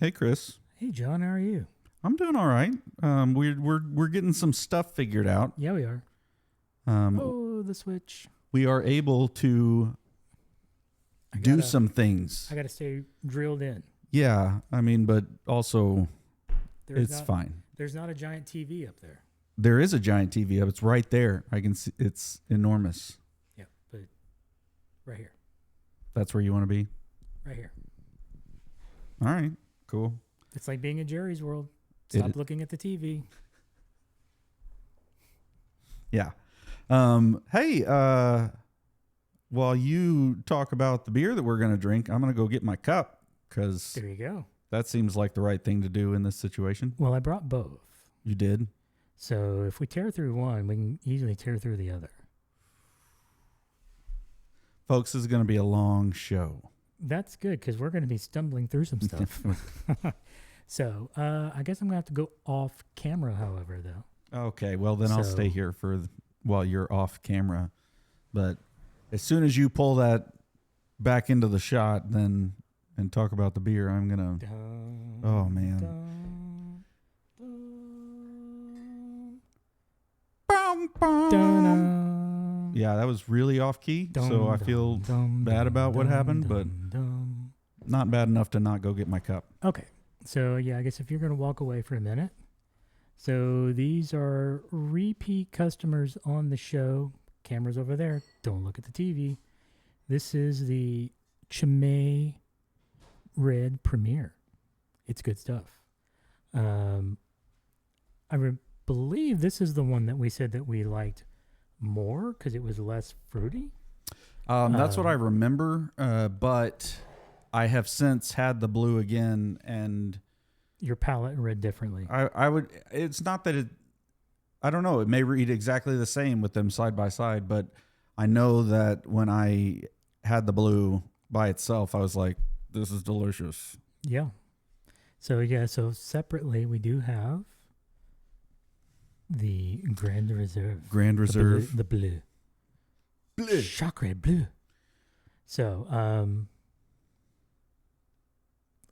Hey, Chris. Hey, John, how are you? I'm doing all right. We're getting some stuff figured out. Yeah, we are. The switch. We are able to do some things. I got to stay drilled in. Yeah, I mean, but also it's fine. There's not a giant TV up there. There is a giant TV up. It's right there. I can see. It's enormous. Yeah, but right here. That's where you want to be? Right here. All right, cool. It's like being in Jerry's world. Stop looking at the TV. Yeah. Hey, while you talk about the beer that we're going to drink, I'm going to go get my cup because there you go. That seems like the right thing to do in this situation. Well, I brought both. You did? So if we tear through one, we can easily tear through the other. Folks, this is going to be a long show. That's good because we're going to be stumbling through some stuff. So I guess I'm going to have to go off camera, however, though. Okay, well, then I'll stay here while you're off camera. But as soon as you pull that back into the shot and talk about the beer, I'm going to... Oh, man. Yeah, that was really off key, so I feel bad about what happened, but not bad enough to not go get my cup. Okay, so yeah, I guess if you're going to walk away for a minute. So these are repeat customers on the show. Cameras over there. Don't look at the TV. This is the Chimay Red Premier. It's good stuff. Believe this is the one that we said that we liked more because it was less fruity. That's what I remember, but I have since had the blue again, and your palate read differently. I would. It's not that it. I don't know. It may read exactly the same with them side by side, but I know that when I had the blue by itself, I was like, "This is delicious." Yeah. So separately we do have the Grand Reserve. The bleu. Bleu. Chakre bleu. So,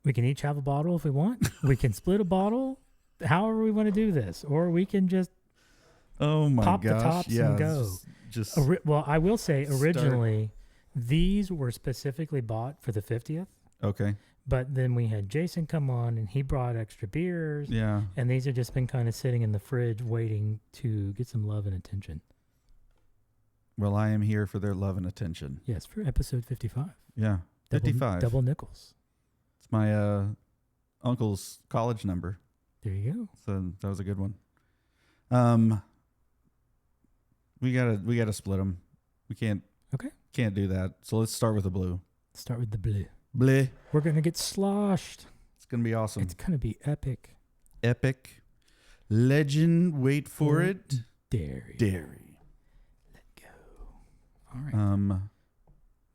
we can each have a bottle if we want. We can split a bottle, however we want to do this, or we can just pop the tops and go. Well, I will say originally these were specifically bought for the 50th. Okay. But then we had Jason come on, and he brought extra beers. Yeah. And these have just been kind of sitting in the fridge waiting to get some love and attention. Well, I am here for their love and attention. Yes, for episode 55. Yeah, 55. Double nickels. It's my uncle's college number. There you go. So that was a good one. We gotta split them. We can't do that. So let's start with the blue. Start with the blue. Bleh. We're going to get sloshed. It's going to be awesome. It's going to be epic. Epic. Legend. Wait for it. Dairy. Let go. All right.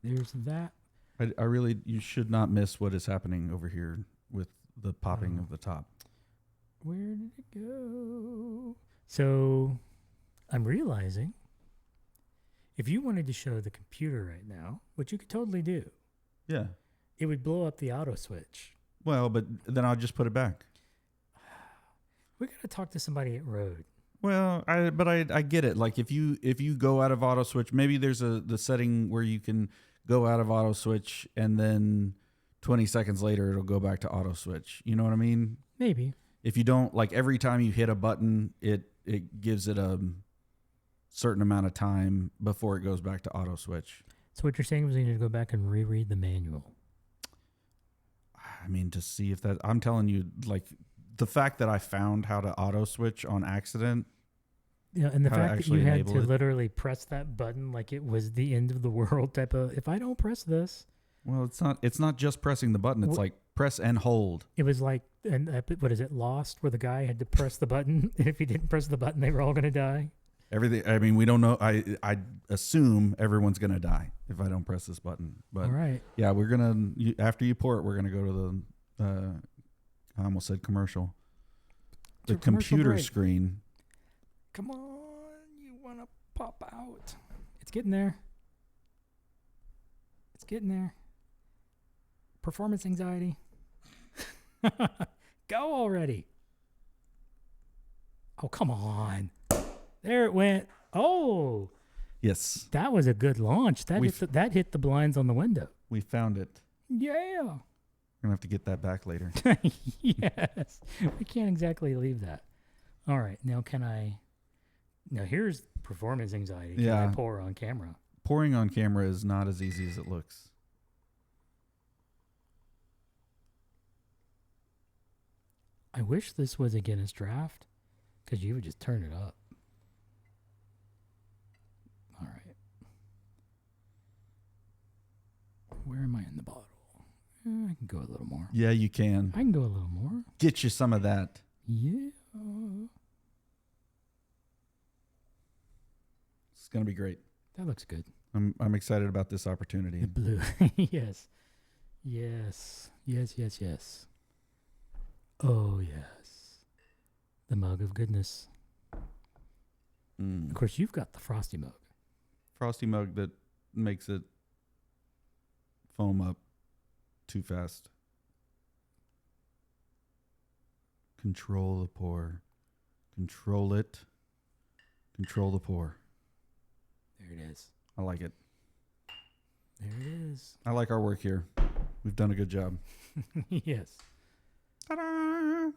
There's that. I really, you should not miss what is happening over here with the popping of the top. Where did it go? So I'm realizing if you wanted to show the computer right now, which you could totally do. Yeah. It would blow up the auto switch. Well, but then I'll just put it back. We got to talk to somebody at Rode. Well, I get it. Like if you go out of auto switch, maybe there's the setting where you can go out of auto switch and then 20 seconds later it'll go back to auto switch. You know what I mean? Maybe. If you don't, like every time you hit a button, it gives it a certain amount of time before it goes back to auto switch. So what you're saying is you need to go back and reread the manual. I mean, to see if that... I'm telling you, like, the fact that I found how to auto switch on accident... Yeah, and the fact that you had to literally press that button like it was the end of the world type of... If I don't press this... Well, it's not just pressing the button. It's like press and hold. It was like... what is it? Lost, where the guy had to press the button. And if he didn't press the button, they were all going to die. Everything. I mean, we don't know. I assume everyone's gonna die if I don't press this button. But all right. Yeah, we're gonna after you pour it, we're gonna go to the. I almost said commercial. The computer screen. Come on, you wanna pop out? It's getting there. It's getting there. Performance anxiety. Go already. Oh, come on. There it went. Oh, Yes, that was a good launch. That We that hit the blinds on the window. we found it. Yeah. We're gonna have to get that back later. Yes. We can't exactly leave that. All right. Now, now here's performance anxiety. Can I Yeah. pour on camera? Pouring on camera is not as easy as it looks. I wish this was a Guinness draft because you would just turn it up. All right. Where am I in the bottle? I can go a little more. Yeah, you can. I can go a little more. Get you some of that. Yeah. It's gonna be great. That looks good. I'm excited about this opportunity. The blue. Yes. Yes. Yes, yes, yes. Oh, yes. The mug of goodness. Of course, you've got the frosty mug. Frosty mug that makes it foam up too fast. Control the pour. Control it. Control the pour. There it is. I like it. There it is. I like our work here. We've done a good job. Yes. Ta-da!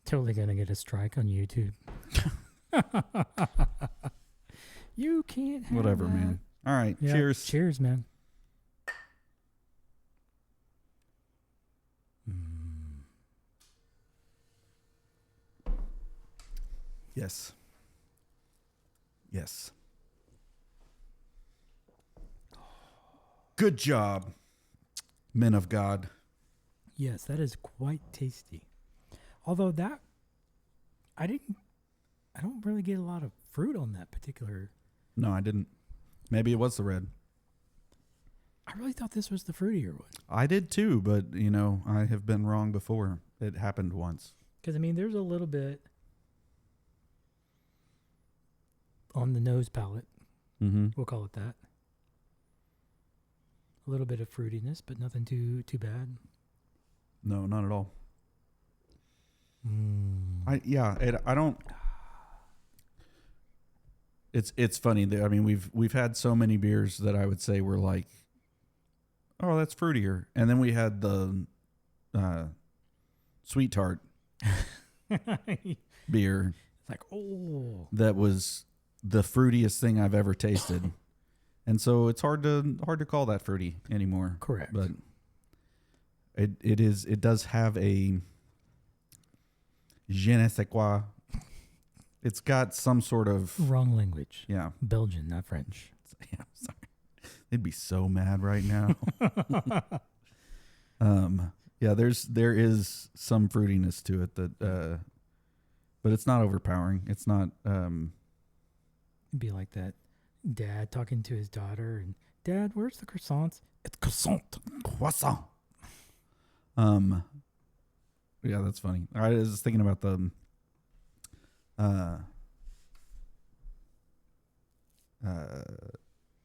Totally going to get a strike on YouTube. You can't have Whatever, that. man. All right. Yeah, Cheers. Cheers, man. Yes. Yes. Good job, men of God. Yes, that is quite tasty. Although I don't really get a lot of fruit on that particular. No, I didn't. Maybe it was the red. I really thought this was the fruitier one. I did too, but I have been wrong before. It happened once. Because, there's a little bit on the nose palate. Mm-hmm. We'll call it that. A little bit of fruitiness, but nothing too bad. No, not at all. Mm. I don't. It's funny that we've had so many beers that I would say were like, oh, that's fruitier, and then we had the sweet tart beer It's like, oh. that was the fruitiest thing I've ever tasted, and so it's hard to call that fruity anymore. Correct. But it does have a je ne sais quoi. It's got some sort of Wrong language. yeah. Belgian, not French. Yeah, sorry. They'd be so mad right now. Yeah, there is some fruitiness to it that but it's not overpowering. It's not It'd be like that dad talking to his daughter and, Dad, where's the croissants? It's croissant. croissant. Yeah, that's funny. I was thinking about the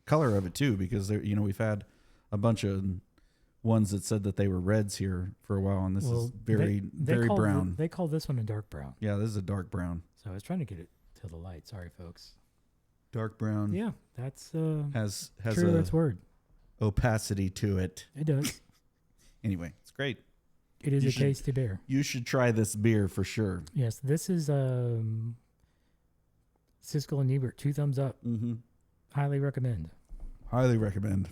color of it too, because there, we've had a bunch of ones that said that they were reds here for a while, and this is very very brown. They call this one a dark brown. Yeah, this is a dark brown. So I was trying to get it to the light. Sorry, folks. Dark brown. Yeah, that's has true. a That's word. opacity to it. It does. Anyway, it's great. It is You a should- tasty beer. You should try this beer for sure. Yes, this is Siskel and Ebert. 2 thumbs up. Mm-hmm. Highly recommend. Highly recommend.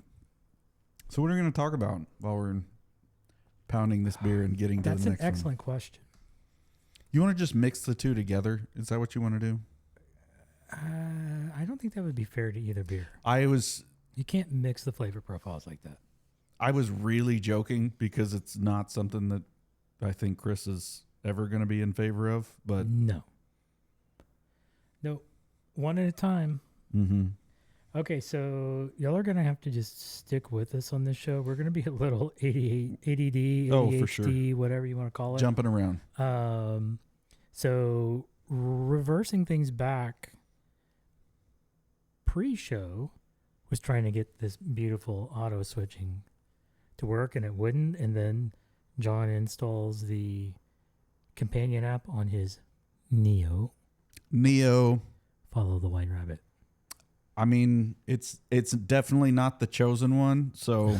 So what are we going to talk about while we're pounding this beer and getting to That's the an next one? excellent question. You want to just mix the two together? Is that what you want to do? I don't think that would be fair to either beer. You can't mix the flavor profiles like that. I was really joking because it's not something that I think Chris is ever going to be in favor of, but No, one at a time. mm-hmm. Okay, so y'all are going to have to just stick with us on this show. We're going to be a little ADD, ADHD, Oh, for sure. whatever you want to call it. Jumping around. So reversing things back, pre-show was trying to get this beautiful auto switching to work, and it wouldn't. And then John installs the companion app on his Neo. Follow the White Rabbit. I mean, it's definitely not the chosen one, so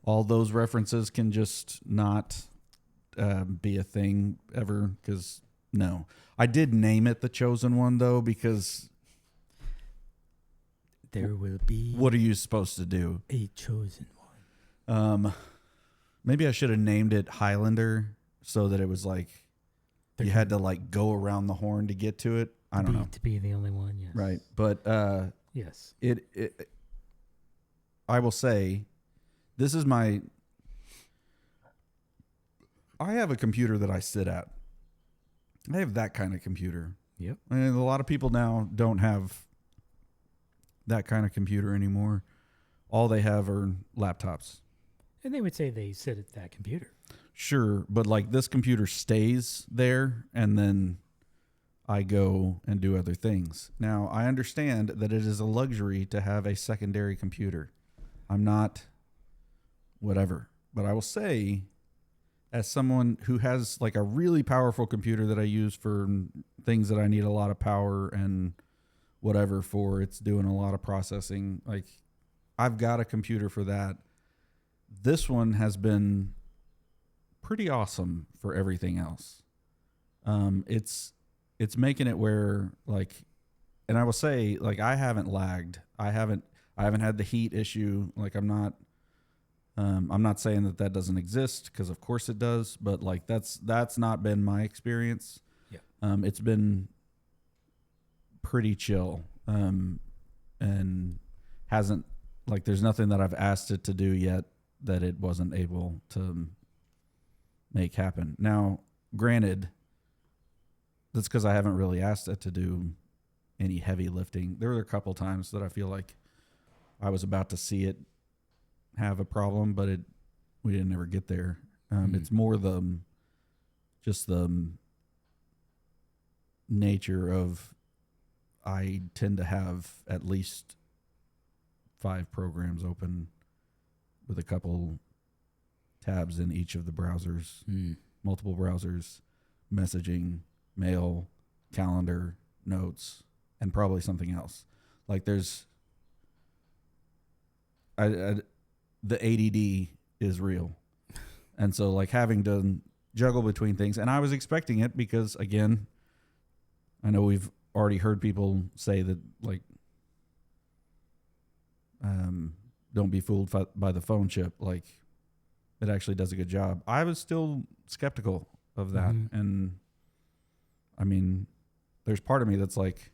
all those references can just not be a thing ever, because no. I did name it the chosen one, though, because there will be... What are you supposed to do? A chosen one. Maybe I should have named it Highlander, so that it was like you had to like go around the horn to get to it. I don't know. To be the only one, yes. Right, but yes. It I will say, this is my... I have a computer that I sit at. I have that kind of computer. Yep. And a lot of people now don't have that kind of computer anymore. All they have are laptops. And they would say they sit at that computer. Sure, but like this computer stays there, and then I go and do other things. Now, I understand that it is a luxury to have a secondary computer. I'm not whatever. But I will say, as someone who has like a really powerful computer that I use for things that I need a lot of power and whatever for, it's doing a lot of processing. Like, I've got a computer for that. This one has been pretty awesome for everything else. It's making it where, like, and I will say, like, I haven't lagged. I haven't had the heat issue. Like, I'm not saying that doesn't exist, because of course it does, but like that's not been my experience. Yeah. It's been pretty chill. And hasn't, like, there's nothing that I've asked it to do yet that it wasn't able to make happen. Now, granted, that's because I haven't really asked it to do any heavy lifting. There were a couple times that I feel like I was about to see it have a problem, but we didn't ever get there. It's more just the nature of, I tend to have at least 5 programs open with a couple tabs in each of the browsers, multiple browsers, messaging, mail, calendar, notes, and probably something else. Like, there's the ADD is real. And so, like, having to juggle between things, and I was expecting it because, again, I know we've already heard people say that, like, don't be fooled by the phone chip. Like, it actually does a good job. I was still skeptical of that. And I mean, there's part of me that's like,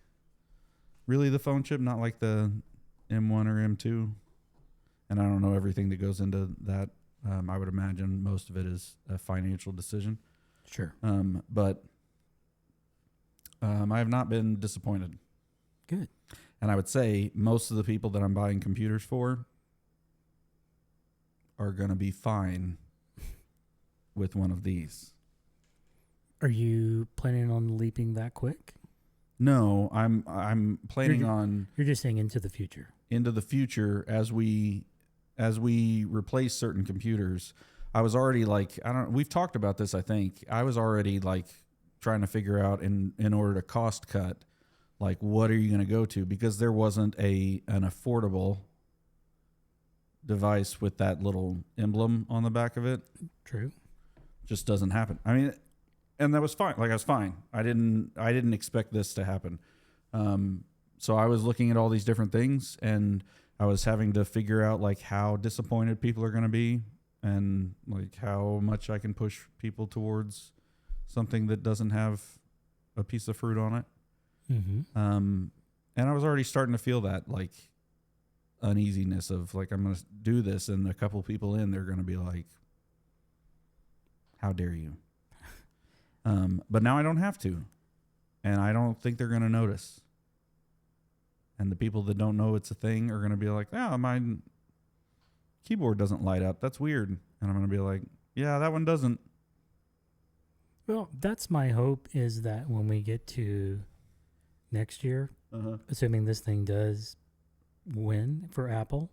really, the phone chip, not like the M1 or M2? And I don't know everything that goes into that. I would imagine most of it is a financial decision. Sure. But I have not been disappointed. Good. And I would say most of the people that I'm buying computers for are going to be fine with one of these. Are you planning on leaping that quick? No, I'm planning on... You're just saying into the future. Into the future, as we replace certain computers. I was already like, we've talked about this, I think. I was already like trying to figure out in order to cost cut, like, what are you going to go to? Because there wasn't an affordable device with that little emblem on the back of it. True. Just doesn't happen. I mean, and that was fine. Like, I was fine. I didn't expect this to happen. So I was looking at all these different things, and I was having to figure out, like, how disappointed people are going to be, and like how much I can push people towards something that doesn't have a piece of fruit on it. And I was already starting to feel that, like, uneasiness of, like, I'm going to do this, and a couple people in, they're going to be like, how dare you? But now I don't have to, and I don't think they're going to notice. And the people that don't know it's a thing are going to be like, oh, my keyboard doesn't light up. That's weird. And I'm going to be like, yeah, that one doesn't. Well, that's my hope, is that when we get to next year, assuming this thing does win for Apple,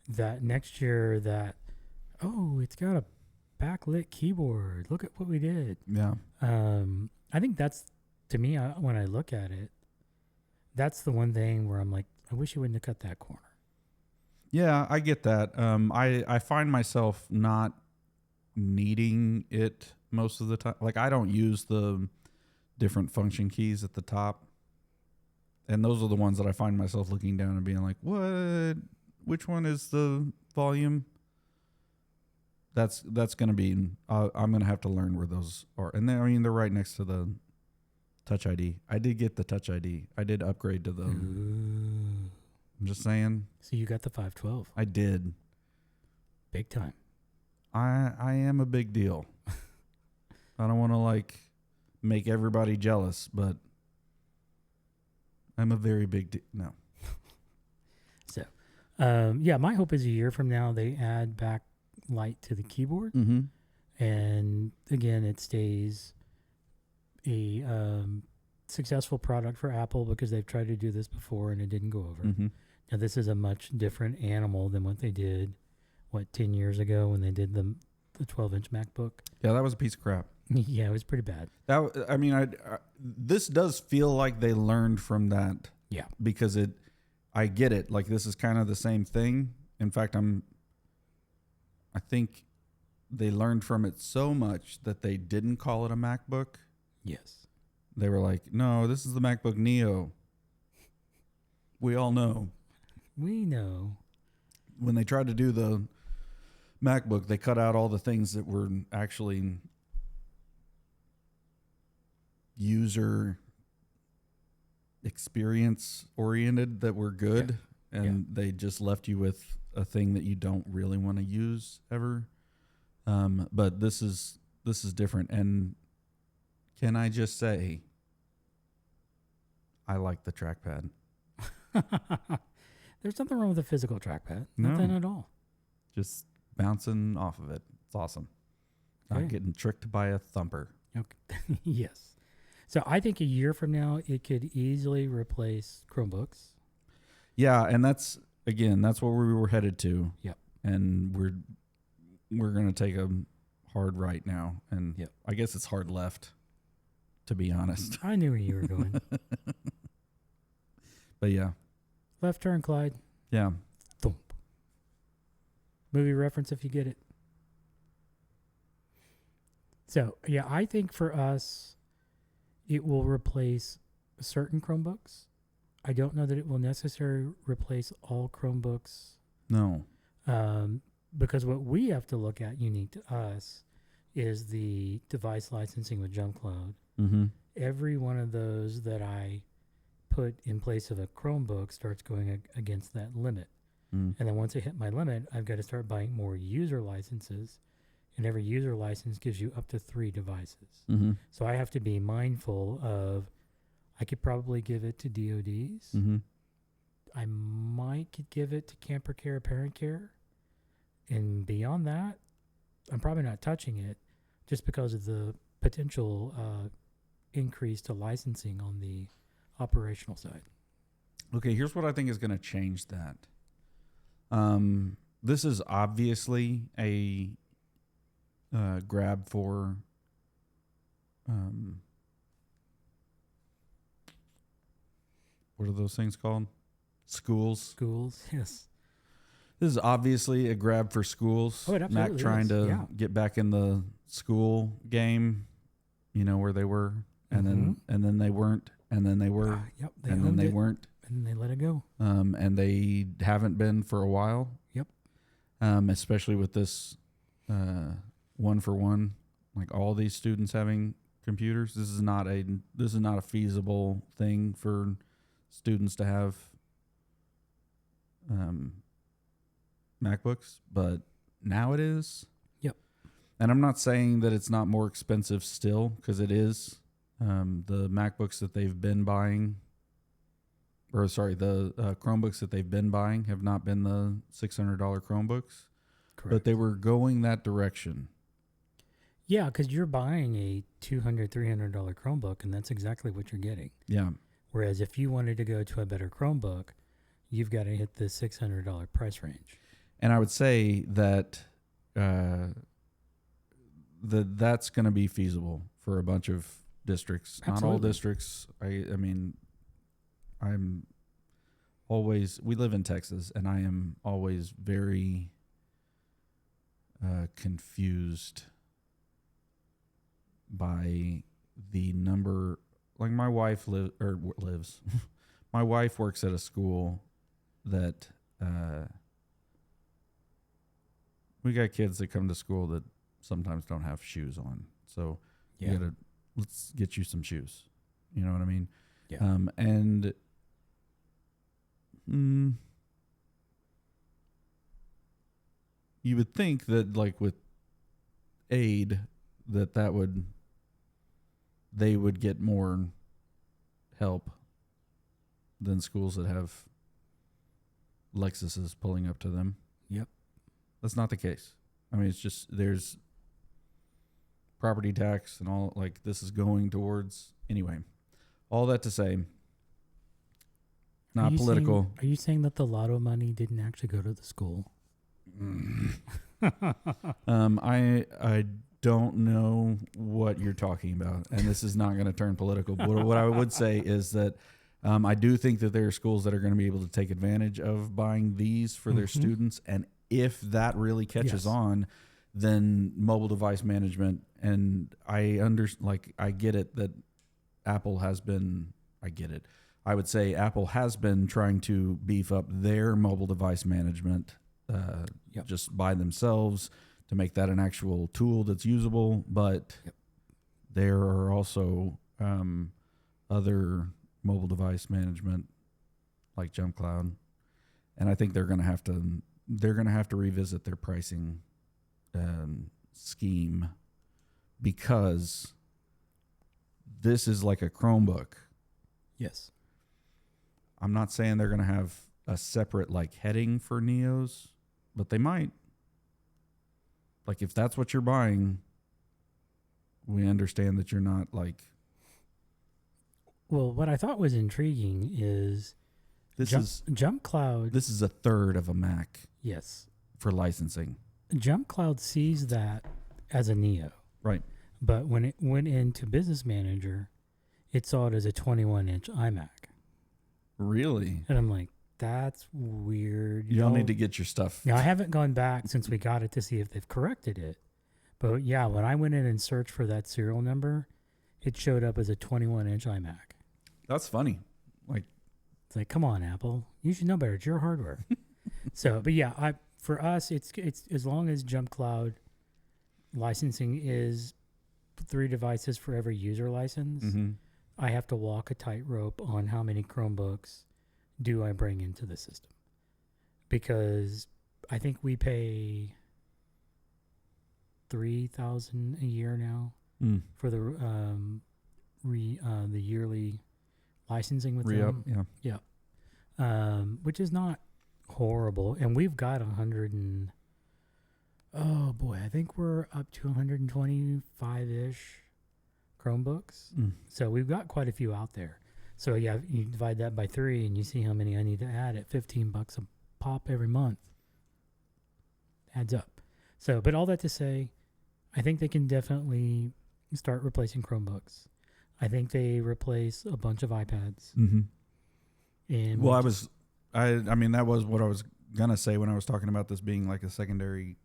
that next year it's got a backlit keyboard. Look at what we did. Yeah. I think that's, to me, when I look at it, that's the one thing where I'm like, I wish you wouldn't have cut that corner. Yeah, I get that. I find myself not needing it most of the time. Like, I don't use the different function keys at the top. And those are the ones that I find myself looking down and being like, what? Which one is the volume? That's going to be, I'm going to have to learn where those are. And then, I mean, they're right next to the Touch ID. I did get the Touch ID. I did upgrade to the, Ooh. I'm just saying. So you got the 512. I did. Big time. I am a big deal. I don't want to like make everybody jealous, but I'm a very big deal. No. So, yeah, my hope is a year from now they add backlight to the keyboard. Mm-hmm. And again, it stays a successful product for Apple because they've tried to do this before and it didn't go over. Mm-hmm. Now, this is a much different animal than what they did, 10 years ago when they did the 12-inch MacBook. Yeah, that was a piece of crap. Yeah, it was pretty bad. That, I mean, this does feel like they learned from that. Yeah. Because I get it. Like, this is kind of the same thing. In fact, I think they learned from it so much that they didn't call it a MacBook. Yes. They were like, no, this is the MacBook Neo. We all know. We know. When they tried to do the MacBook, they cut out all the things that were actually user experience oriented that were good. Yeah. And they just left you with a thing that you don't really want to use ever. But this is different. And can I just say, I like the trackpad. There's nothing wrong with a physical trackpad. No. Nothing at all. Just bouncing off of it. It's awesome. Okay. Not getting tricked by a thumper. Okay. Yes. So I think a year from now, it could easily replace Chromebooks. Yeah, and that's what we were headed to. Yep. And we're going to take a hard right now. And yep. I guess it's hard left, to be honest. I knew where you were going. But yeah. Left turn, Clyde. Yeah. Thump. Movie reference if you get it. So, yeah, I think for us, it will replace certain Chromebooks. I don't know that it will necessarily replace all Chromebooks. No. Because what we have to look at, unique to us, is the device licensing with JumpCloud. Mm-hmm. Every one of those that I put in place of a Chromebook starts going against that limit. Mm. And then once I hit my limit, I've got to start buying more user licenses. And every user license gives you up to 3 devices. Mm-hmm. So I have to be mindful of, I could probably give it to DODs. Mm-hmm. I might could give it to Camper Care, Parent Care. And beyond that, I'm probably not touching it just because of the potential increase to licensing on the operational side. Okay, here's what I think is going to change that. This is obviously a grab for what are those things called? Schools, yes. This is obviously a grab for schools. Oh, it absolutely Mac trying is. to get back in the school game, where they were, and then they weren't, and then they were, yep, and then they weren't, and they let it go. And they haven't been for a while. Yep. Especially with this 1-for-1, like all these students having computers. This is not a feasible thing for students to have MacBooks, but now it is. Yep. And I'm not saying that it's not more expensive still, because it is. The MacBooks that they've been buying, the Chromebooks that they've been buying have not been the $600 Chromebooks. Correct. But they were going that direction. Yeah, because you're buying a $200, $300 Chromebook, and that's exactly what you're getting. Yeah. Whereas if you wanted to go to a better Chromebook, you've got to hit the $600 price range. And I would say that that's going to be feasible for a bunch of districts. Absolutely. Not all districts. I mean, we live in Texas, and I am always very confused by the number. Like my wife lives. My wife works at a school that we got kids that come to school that sometimes don't have shoes on. So let's get you some shoes. You know what I mean? Yeah. And you would think that like with aid they would get more help than schools that have Lexuses pulling up to them. Yep. That's not the case. I mean, it's just there's property tax and all, like this is going towards, anyway, all that to say, not political. Are you saying that the lotto money didn't actually go to the school? I don't know what you're talking about, and this is not going to turn political. But what I would say is that I do think that there are schools that are going to be able to take advantage of buying these for their students, and if that really catches on, then mobile device management. And I get it that Apple has been. I get it. I would say Apple has been trying to beef up their mobile device management just by themselves to make that an actual tool that's usable. But there are also other mobile device management like Jump Cloud, and I think they're going to have to revisit their pricing scheme, because this is like a Chromebook. Yes. I'm not saying they're going to have a separate like heading for Neos, but they might. Like if that's what you're buying, we understand that you're not like. Well, what I thought was intriguing is Jump Cloud. This is a third of a Mac. Yes. For licensing. Jump Cloud sees that as a Neo. Right. But when it went into Business Manager, it saw it as a 21-inch iMac. Really? And I'm like, that's weird. You don't need to get your stuff. Now, I haven't gone back since we got it to see if they've corrected it. But yeah, when I went in and searched for that serial number, it showed up as a 21-inch iMac. That's funny. It's like, come on, Apple. You should know better. It's your hardware. So, but yeah, for us, it's as long as Jump Cloud licensing is 3 devices for every user license, I have to walk a tightrope on how many Chromebooks do I bring into the system. Because I think we pay $3,000 a year now for the yearly licensing with them. Yeah. Which is not horrible. And we've got 100 and I think we're up to 125-ish Chromebooks. So we've got quite a few out there. So yeah, you divide that by 3 and you see how many I need to add at $15 a pop every month. Adds up. So, but all that to say, I think they can definitely start replacing Chromebooks. I think they replace a bunch of iPads. And well, I mean, that was what I was going to say when I was talking about this being like a secondary.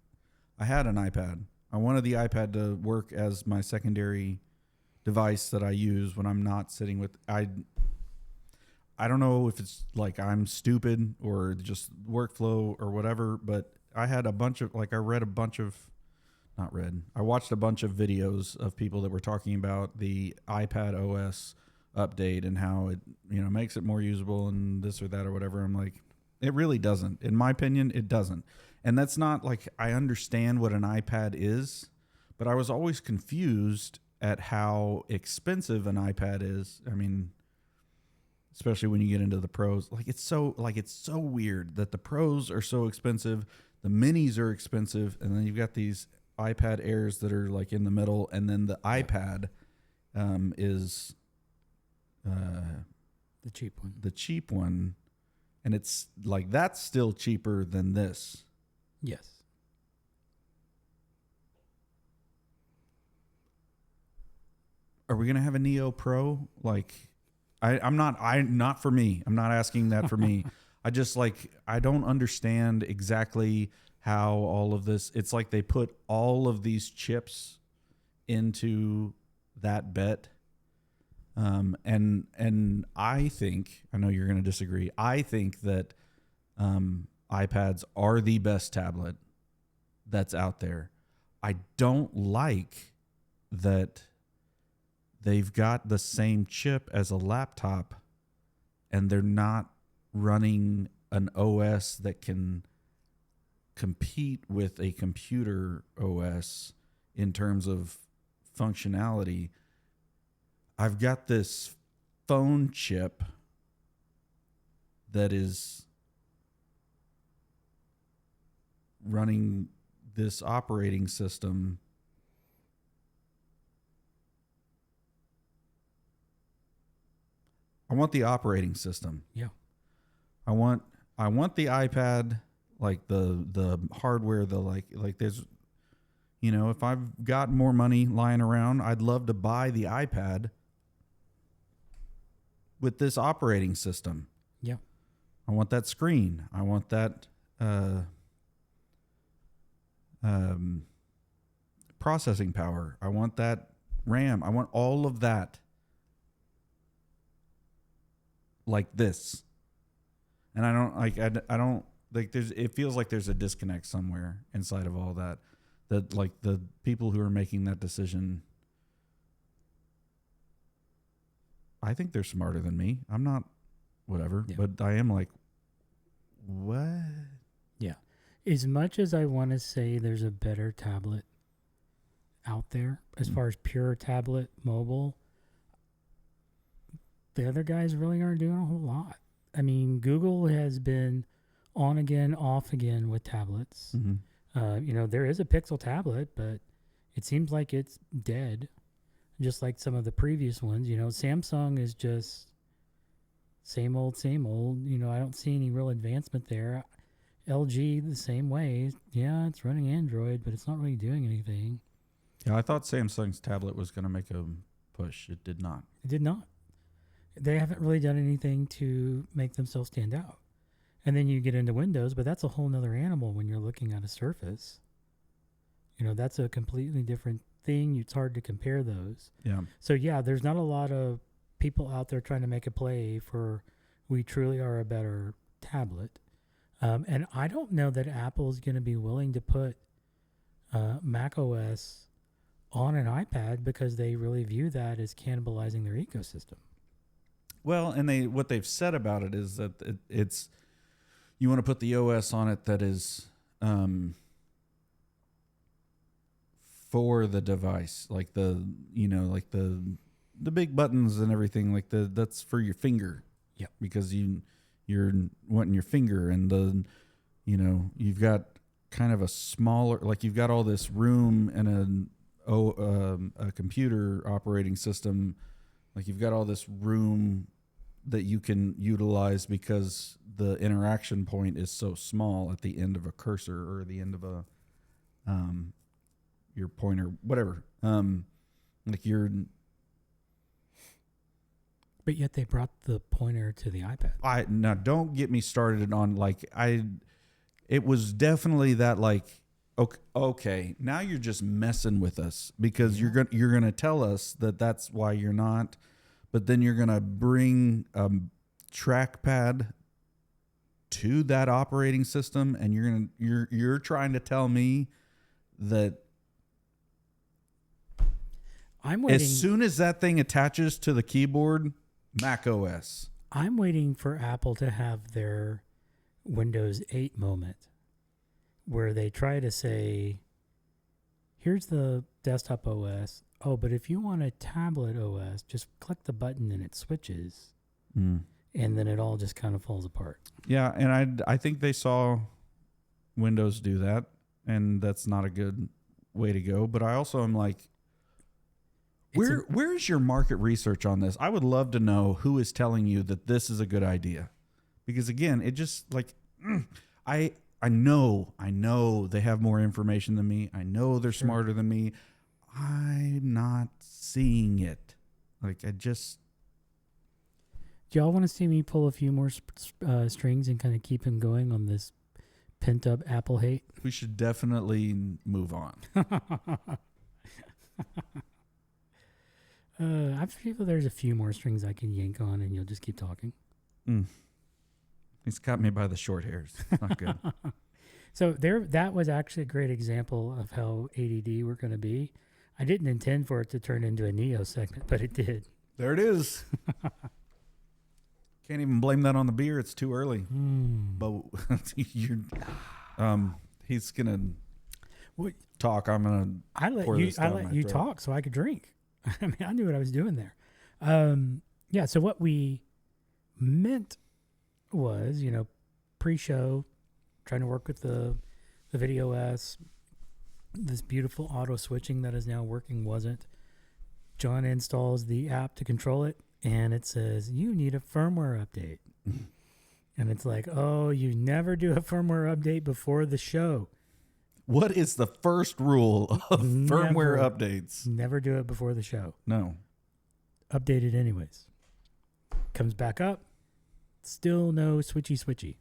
I had an iPad. I wanted the iPad to work as my secondary device that I use when I'm not sitting with. I don't know if it's like I'm stupid or just workflow or whatever, but I had a bunch of, I watched a bunch of videos of people that were talking about the iPad OS update and how it, makes it more usable and this or that or whatever. I'm like, it really doesn't. In my opinion, it doesn't. And that's not like, I understand what an iPad is, but I was always confused at how expensive an iPad is. I mean, especially when you get into the pros, it's so weird that the pros are so expensive, the minis are expensive, and then you've got these iPad Airs that are like in the middle, and then the iPad is the cheap one. The cheap one, and it's like that's still cheaper than this. Yes. are we gonna have a Neo Pro? Like, not for me. I'm not asking that for me. I just like, I don't understand exactly how all of this. It's like they put all of these chips into that bet. And I think, I know you're going to disagree. I think that iPads are the best tablet that's out there. I don't like that they've got the same chip as a laptop and they're not running an OS that can compete with a computer OS in terms of functionality. I've got this phone chip that is running this operating system. I want the operating system. Yeah. I want the iPad, like the hardware, the like there's, you know, if I've got more money lying around, I'd love to buy the iPad with this operating system. Yeah. I want that screen. I want that processing power. I want that RAM. I want all of that like this. And I don't like, I don't like, it feels like there's a disconnect somewhere inside of all that. That like the people who are making that decision, I think they're smarter than me. I'm not, whatever, but I am like, what? Yeah. As much as I want to say there's a better tablet out there, as far as pure tablet mobile, the other guys really aren't doing a whole lot. I mean, Google has been on again, off again with tablets. Mm-hmm. You know, there is a Pixel tablet, but it seems like it's dead, just like some of the previous ones. You know, Samsung is just same old, same old. You know, I don't see any real advancement there. LG the same way. Yeah, it's running Android, but it's not really doing anything. Yeah, I thought Samsung's tablet was going to make a push. It did not. It did not. They haven't really done anything to make themselves stand out. And then you get into Windows, but that's a whole nother animal when you're looking at a Surface. You know, that's a completely different thing. It's hard to compare those. Yeah. So, yeah, there's not a lot of people out there trying to make a play for we truly are a better tablet. And I don't know that Apple's going to be willing to put Mac OS on an iPad because they really view that as cannibalizing their ecosystem. Well, and what they've said about it is that it's you want to put the OS on it that is for the device, like the big buttons and everything, like that's for your finger. Yeah, because you're wanting your finger, and you've got kind of a smaller, like you've got all this room and a computer operating system. Like you've got all this room that you can utilize because the interaction point is so small at the end of a cursor or the end of a your pointer, whatever. Like you're. But yet they brought the pointer to the iPad. Now don't get me started on it was definitely that like, okay, now you're just messing with us because you're gonna tell us that that's why you're not, but then you're gonna bring a trackpad to that operating system, and you're trying to tell me that I'm waiting. As soon as that thing attaches to the keyboard, Mac OS. I'm waiting for Apple to have their Windows 8 moment where they try to say, here's the desktop OS. Oh, but if you want a tablet OS, just click the button and it switches. And then it all just kind of falls apart. Yeah, and I think they saw Windows do that, and that's not a good way to go. But I also am like, where's your market research on this? I would love to know who is telling you that this is a good idea. Because again, it just like, I know they have more information than me. I know they're smarter than me. I'm not seeing it. Like I just Do y'all want to see me pull a few more strings and kind of keep him going on this pent up Apple hate? we should definitely move on. I feel there's a few more strings I can yank on, and you'll just keep talking. He's got me by the short hairs. Not good. So that was actually a great example of how ADD we're going to be. I didn't intend for it to turn into a Neo segment, but it did. There it is. Can't even blame that on the beer. It's too early. But you're, he's gonna talk. I'm gonna. I let you talk so I could drink. I mean, I knew what I was doing there. Yeah. So what we meant was, pre-show, trying to work with the video OS. This beautiful auto switching that is now working wasn't. John installs the app to control it, and it says, you need a firmware update. And it's like, oh, you never do a firmware update before the show. What is the first rule of firmware updates? Never do it before the show. No. Update it anyways. Comes back up. Still no switchy.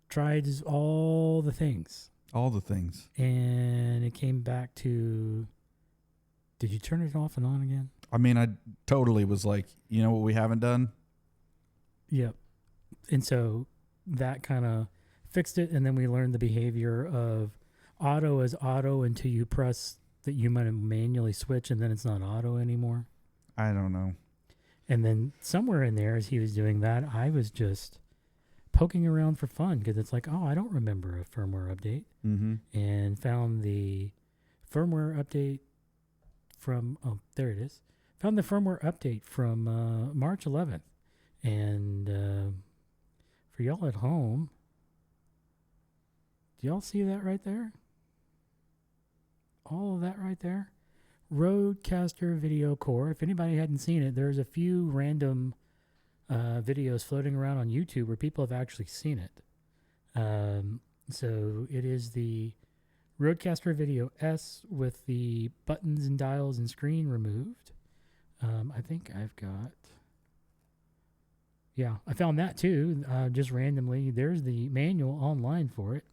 Tried all the things. All the things. And it came back to, did you turn it off and on again? I mean, I totally was like, you know what we haven't done? Yep. And so that kind of fixed it. And then we learned the behavior of auto is auto until you press that you might manually switch, and then it's not auto anymore. I don't know. And then somewhere in there, as he was doing that, I was just poking around for fun because it's like, oh, I don't remember a firmware update. And found the firmware update from, oh, there it is. Found the firmware update from March 11th. And for y'all at home, do y'all see that right there? All of that right there? Rodecaster Video Core. If anybody hadn't seen it, there's a few random videos floating around on YouTube where people have actually seen it. So it is the Rodecaster Video S with the buttons and dials and screen removed. I think I've got... Yeah, I found that too, just randomly. There's the manual online for it.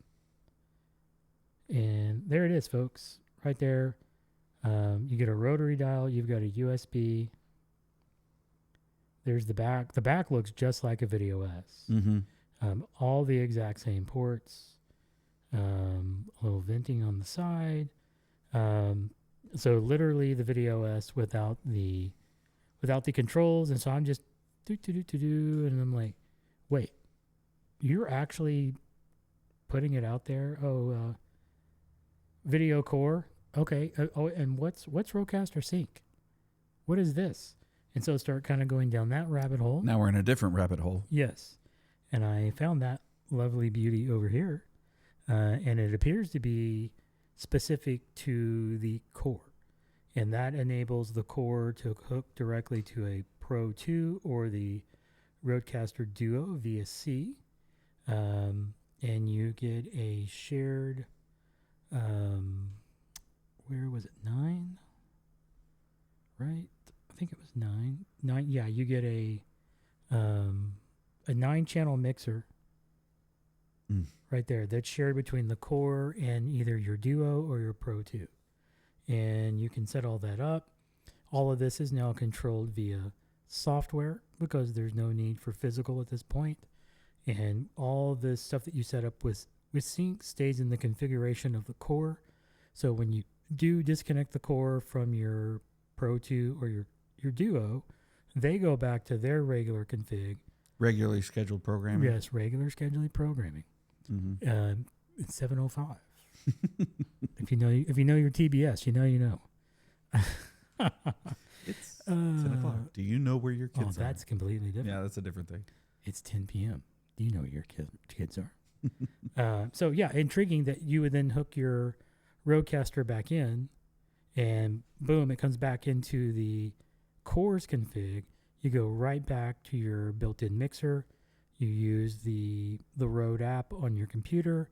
And there it is, folks. Right there. You get a rotary dial. You've got a USB. There's the back. The back looks just like a Video S. All the exact same ports. A little venting on the side. So literally the Video S without the controls. And so I'm just and I'm like, wait, you're actually putting it out there? Oh, Video Core. Okay. And what's Rodecaster Sync? What is this? And so start kind of going down that rabbit hole. Now we're in a different rabbit hole. Yes. And I found that lovely beauty over here. And it appears to be specific to the Core. And that enables the Core to hook directly to a Pro 2 or the Rodecaster Duo via C. And you get a shared, where was it, 9? Right? I think it was 9. 9, yeah, you get a 9-channel mixer right there that's shared between the Core and either your Duo or your Pro 2. And you can set all that up. All of this is now controlled via software because there's no need for physical at this point. And all the stuff that you set up with Sync stays in the configuration of the Core. So when you do disconnect the Core from your Pro 2 or your Duo, they go back to their regular config. Regularly scheduled programming. Yes, regular scheduled programming. It's 7:05. If you know your TBS, you know. It's 10 o'clock. Do you know where your kids are? That's completely different. Yeah, that's a different thing. It's 10 p.m. Do you know where your kids are? So yeah, intriguing that you would then hook your Rodecaster back in, and boom, it comes back into the Core's config. You go right back to your built-in mixer. You use the Rode app on your computer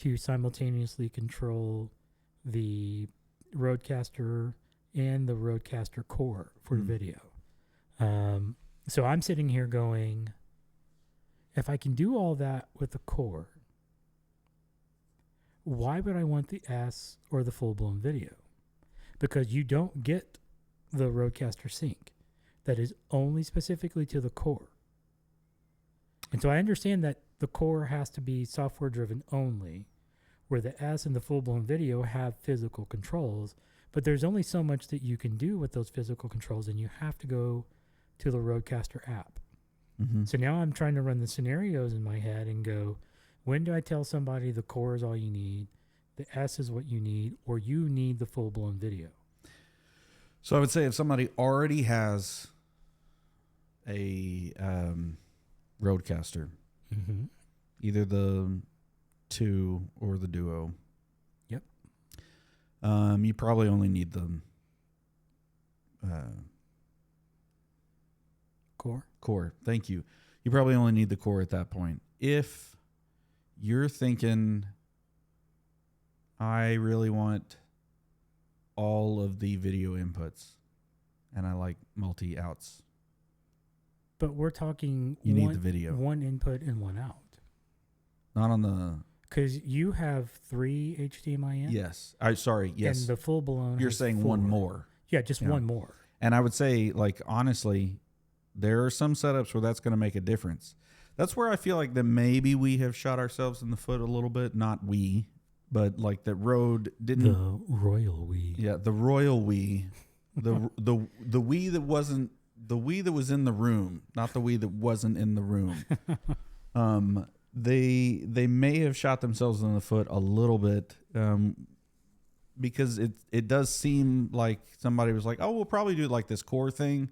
to simultaneously control the Rodecaster and the Rodecaster Core for video. So I'm sitting here going, if I can do all that with the Core, why would I want the S or the full-blown video? Because you don't get the Rodecaster sync. That is only specifically to the Core. And so I understand that the Core has to be software-driven only, where the S and the full-blown video have physical controls, but there's only so much that you can do with those physical controls, and you have to go to the Rodecaster app. Mm-hmm. So now I'm trying to run the scenarios in my head and go, when do I tell somebody the Core is all you need, the S is what you need, or you need the full-blown video? So I would say if somebody already has a Rodecaster, Mm-hmm. either the 2 or the Duo. Yep. You probably only need the Core. Thank you. You probably only need the Core at that point. If you're thinking, I really want all of the video inputs and I like multi-outs, But we're talking you need the video. One input and one out. Not on the... Because you have 3 HDMI in. Yes. Yes. And the full blown. You're saying 4. One more. Yeah, just one more. And I would say, like, honestly, there are some setups where that's going to make a difference. That's where I feel like that maybe we have shot ourselves in the foot a little bit. Not we, but like that Rode didn't. The royal we. Yeah, the royal we. The we that wasn't the we that was in the room, not the we that wasn't in the room. They may have shot themselves in the foot a little bit, because it does seem like somebody was like, oh, we'll probably do like this Core thing,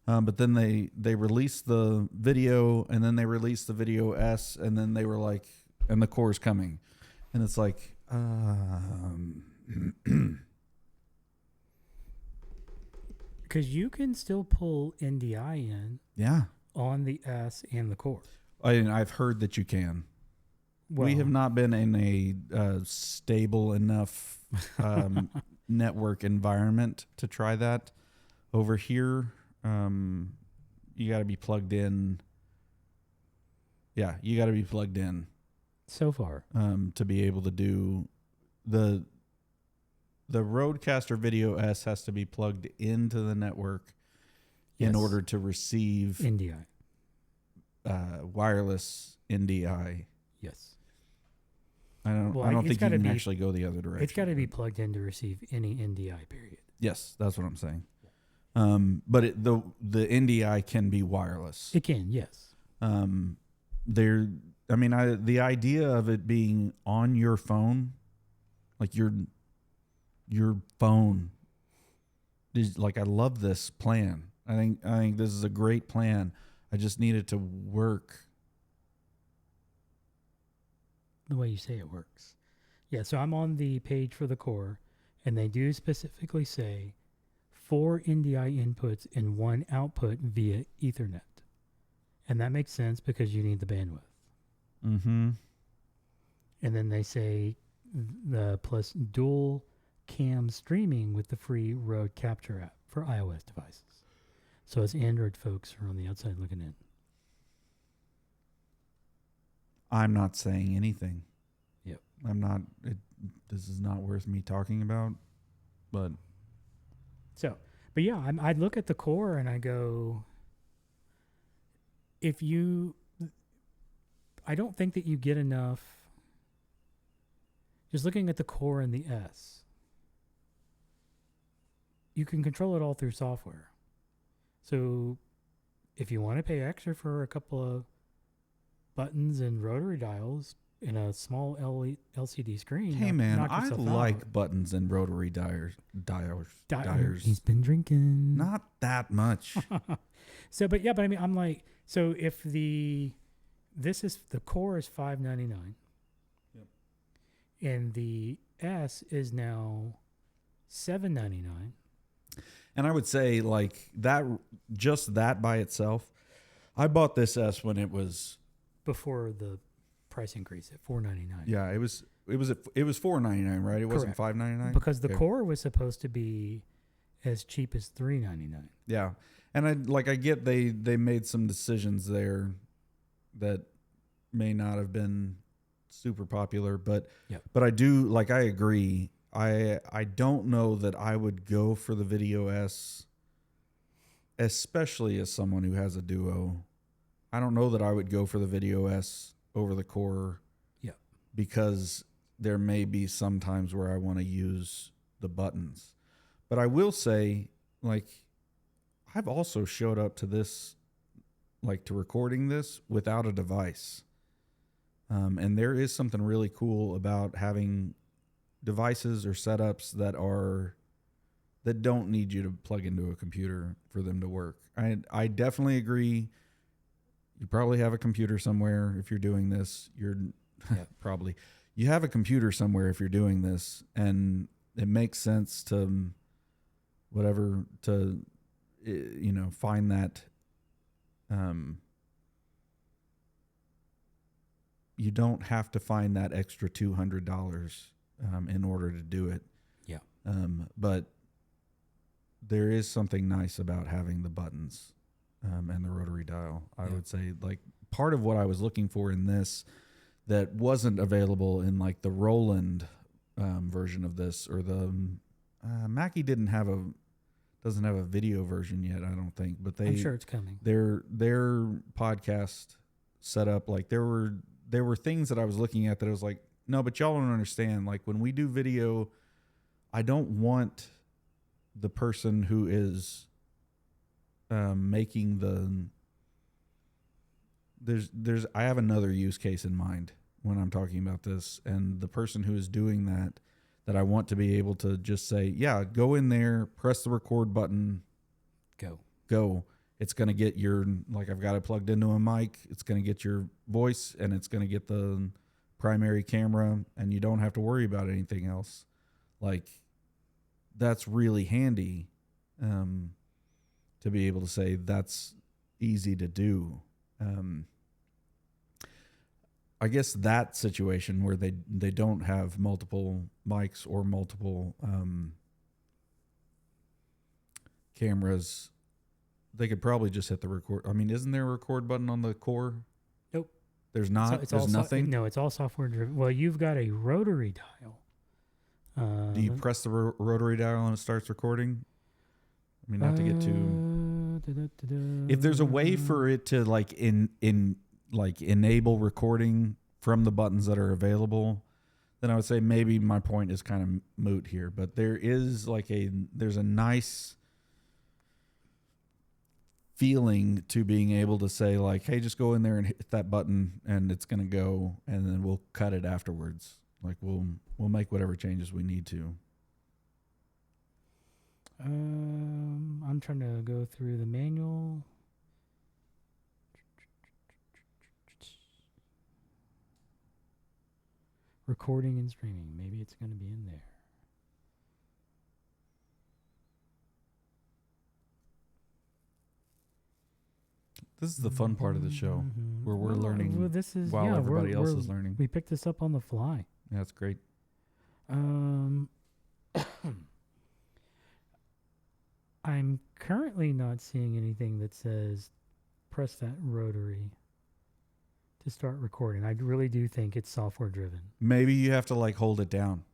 but then they released the video, and then they released the Video S, and then they were like, and the Core's coming, and it's like, because you can still pull NDI in, yeah, on the S and the Core. I've heard that you can. Well, we have not been in a stable enough network environment to try that. Over here, you got to be plugged in. Yeah, you got to be plugged in. So far, to be able to do the Rodecaster Video S has to be plugged into the network in order to receive NDI. Wireless NDI. Yes. I don't think you can actually go the other direction. It's got to be plugged in to receive any NDI, period. Yes, that's what I'm saying. But the NDI can be wireless. It can, yes. The idea of it being on your phone, like your phone, is like, I love this plan. I think this is a great plan. I just need it to work the way you say it works. Yeah, so I'm on the page for the Core, and they do specifically say 4 NDI inputs and 1 output via Ethernet. And that makes sense because you need the bandwidth. Mm-hmm. And then they say the plus dual cam streaming with the free Rode Capture app for iOS devices. So as Android folks are on the outside looking in. I'm not saying anything. Yep. I'm not. This is not worth me talking about. But yeah, I look at the Core and I go, I don't think that you get enough. Just looking at the Core and the S, you can control it all through software. So if you want to pay extra for a couple of buttons and rotary dials in a small LCD screen. Hey man, I like buttons and rotary dials. He's been drinking. Not that much. I'm like, so if the Core is $599. Yep. And the S is now $799. And I would say, like, that, just that by itself, I bought this S when it was before the price increase at $499. Yeah, it was $499, right? It wasn't Correct. $599 because the Core was supposed to be as cheap as $3.99. Yeah. And I get they made some decisions there that may not have been super popular, but Yep. but I do, like, I agree. I don't know that I would go for the Video S, especially as someone who has a Duo. I don't know that I would go for the Video S over the Core. Yep. Because there may be some times where I want to use the buttons. But I will say, like, I've also showed up to this, like, to recording this without a device. And there is something really cool about having devices or setups that don't need you to plug into a computer for them to work. I definitely agree. You probably have a computer somewhere if you're doing this. Probably. You have a computer somewhere if you're doing this, and it makes sense to find that. You don't have to find that extra $200 in order to do it. Yeah. But there is something nice about having the buttons and the rotary dial. I would say, like, part of what I was looking for in this that wasn't available in, like, the Roland version of this, or the Mackie doesn't have a video version yet, I don't think, but I'm sure it's coming. Their podcast set up, like, there were things that I was looking at that I was like, no, but y'all don't understand. Like, when we do video, I don't want the person who is making I have another use case in mind when I'm talking about this, and the person who is doing that I want to be able to just say, yeah, go in there, press the record button, go. It's going to get like, I've got it plugged into a mic. It's going to get your voice, and it's going to get the primary camera, and you don't have to worry about anything else. Like, that's really handy to be able to say that's easy to do. I guess that situation where they don't have multiple mics or multiple cameras, they could probably just hit the record. I mean, isn't there a record button on the Core? Nope. There's not? There's nothing? No, it's all software driven. Well, you've got a rotary dial. Do you press the rotary dial and it starts recording? I mean, not to get too... If there's a way for it to, like, enable recording from the buttons that are available, then I would say maybe my point is kind of moot here. But there is, like, there's a nice feeling to being able to say, like, hey, just go in there and hit that button and it's going to go, and then we'll cut it afterwards. Like, we'll make whatever changes we need to. I'm trying to go through the manual. Recording and streaming. Maybe it's going to be in there. This is the fun part of the show, where we're learning while everybody else is learning. We picked this up on the fly. Yeah, that's great. I'm currently not seeing anything that says press that rotary to start recording. I really do think it's software driven. Maybe you have to, like, hold it down.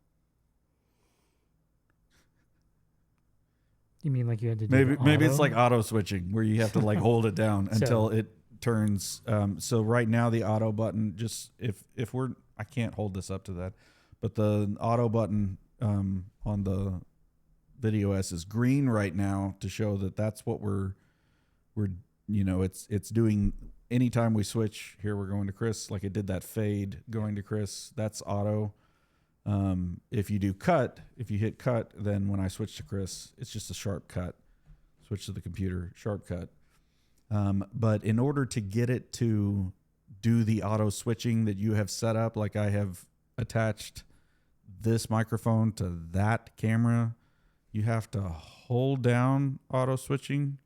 You mean like you had to do maybe it's like auto switching, where you have to, like, hold it down until it turns. So right now the auto button, just if I can't hold this up to that, but the auto button on the Video S is green right now to show that that's what we're it's doing. Anytime we switch here, we're going to Chris, like it did that fade going to Chris, that's auto. If you hit cut, then when I switch to Chris, it's just a sharp cut. Switch to the computer, sharp cut. But in order to get it to do the auto switching that you have set up, like I have attached this microphone to that camera, you have to hold down auto switching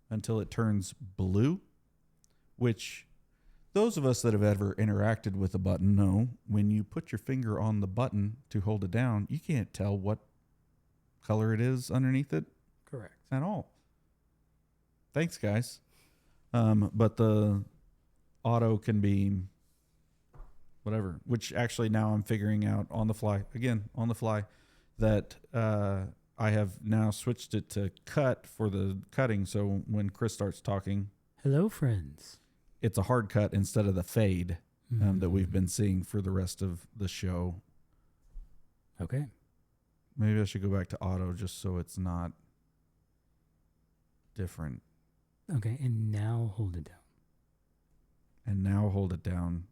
until it turns blue, which those of us that have ever interacted with a button know when you put your finger on the button to hold it down, you can't tell what color it is underneath it. Correct. at all. Thanks, guys. But the auto can be whatever, which actually now I'm figuring out on the fly, that I have now switched it to cut for the cutting. So when Chris starts talking, hello, friends. It's a hard cut instead of the fade that we've been seeing for the rest of the show. Okay. Maybe I should go back to auto just so it's not different. Okay, and now hold it down. And now hold it down.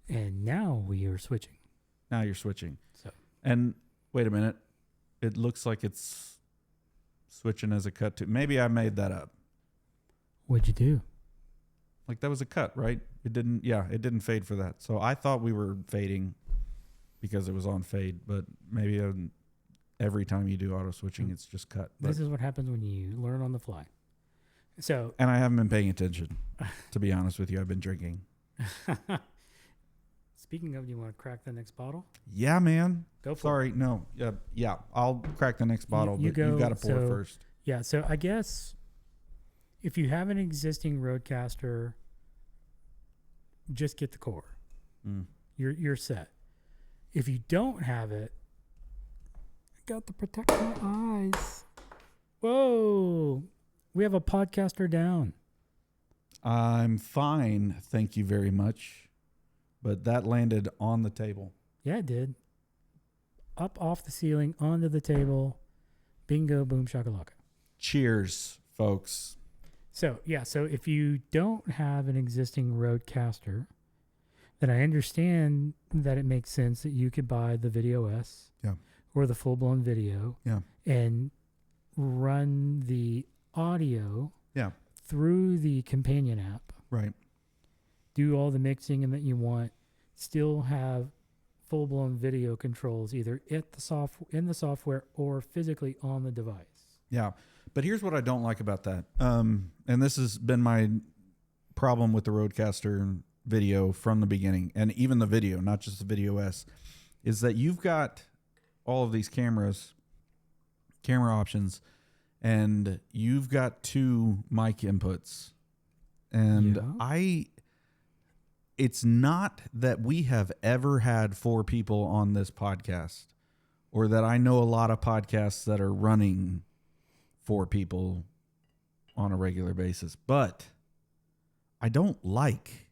And now we are switching. Now you're switching. So. And wait a minute. It looks like it's switching as a cut to. Maybe I made that up. What'd you do? Like that was a cut, right? It didn't fade for that. So I thought we were fading because it was on fade, but maybe every time you do auto switching, it's just cut. This is what happens when you learn on the fly. So, and I haven't been paying attention, to be honest with you. I've been drinking. Speaking of, do you want to crack the next bottle? Yeah, man. Go for Sorry, it. no. Yeah. I'll crack the next bottle, but you've got to pour first. Yeah, so I guess if you have an existing Roadcaster, just get the core. You're set. If you don't have it, I got to protect my eyes. Whoa. We have a podcaster down. I'm fine, thank you very much. But that landed on the table. Yeah, it did. Up off the ceiling, onto the table. Bingo, boom, shakalaka. Cheers, folks. So if you don't have an existing Roadcaster, then I understand that it makes sense that you could buy the Video S or the full-blown video and run the audio through the companion app. Right. Do all the mixing and that you want. Still have full-blown video controls either in the software or physically on the device. Yeah. But here's what I don't like about that. And this has been my problem with the Roadcaster video from the beginning, and even the video, not just the Video S, is that you've got all of these camera options, and you've got 2 mic inputs. And it's not that we have ever had 4 people on this podcast, or that I know a lot of podcasts that are running 4 people on a regular basis. But I don't like